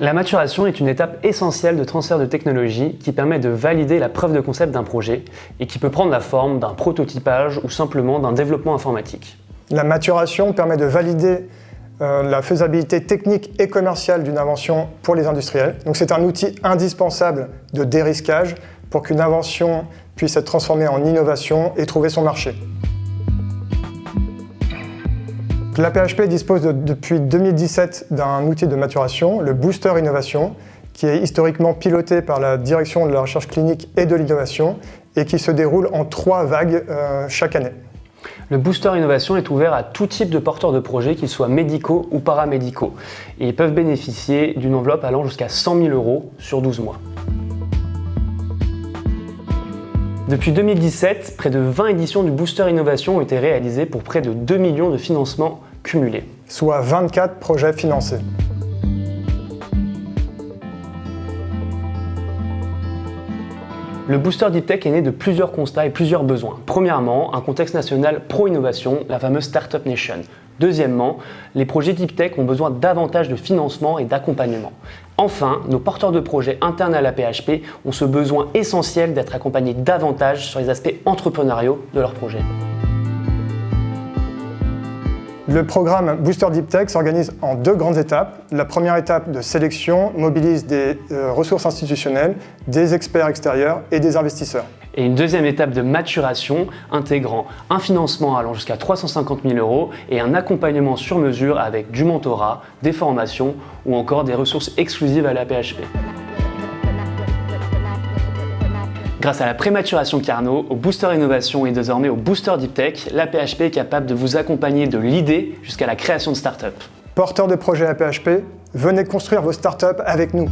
La maturation est une étape essentielle de transfert de technologie qui permet de valider la preuve de concept d'un projet et qui peut prendre la forme d'un prototypage ou simplement d'un développement informatique. La maturation permet de valider la faisabilité technique et commerciale d'une invention pour les industriels. Donc c'est un outil indispensable de dérisquage pour qu'une invention puisse être transformée en innovation et trouver son marché. La PHP dispose depuis 2017 d'un outil de maturation, le Booster Innovation, qui est historiquement piloté par la Direction de la recherche clinique et de l'innovation et qui se déroule en 3 vagues chaque année. Le Booster Innovation est ouvert à tout type de porteurs de projets, qu'ils soient médicaux ou paramédicaux, et ils peuvent bénéficier d'une enveloppe allant jusqu'à 100 000 € sur 12 mois. Depuis 2017, près de 20 éditions du Booster Innovation ont été réalisées pour près de 2 millions de financements cumulés. Soit 24 projets financés. Le Booster Deep Tech est né de plusieurs constats et plusieurs besoins. Premièrement, un contexte national pro-innovation, la fameuse Startup Nation. Deuxièmement, les projets Deep Tech ont besoin davantage de financement et d'accompagnement. Enfin, nos porteurs de projets internes à la PHP ont ce besoin essentiel d'être accompagnés davantage sur les aspects entrepreneuriaux de leurs projets. Le programme Booster Deep Tech s'organise en 2 grandes étapes. La première étape de sélection mobilise des ressources institutionnelles, des experts extérieurs et des investisseurs. Et une deuxième étape de maturation intégrant un financement allant jusqu'à 350 000 € et un accompagnement sur mesure avec du mentorat, des formations ou encore des ressources exclusives à la PHP. Grâce à la prématuration Carnot, au Booster Innovation et désormais au Booster Deep Tech, la PHP est capable de vous accompagner de l'idée jusqu'à la création de start-up. Porteurs de projets à PHP, venez construire vos start-up avec nous.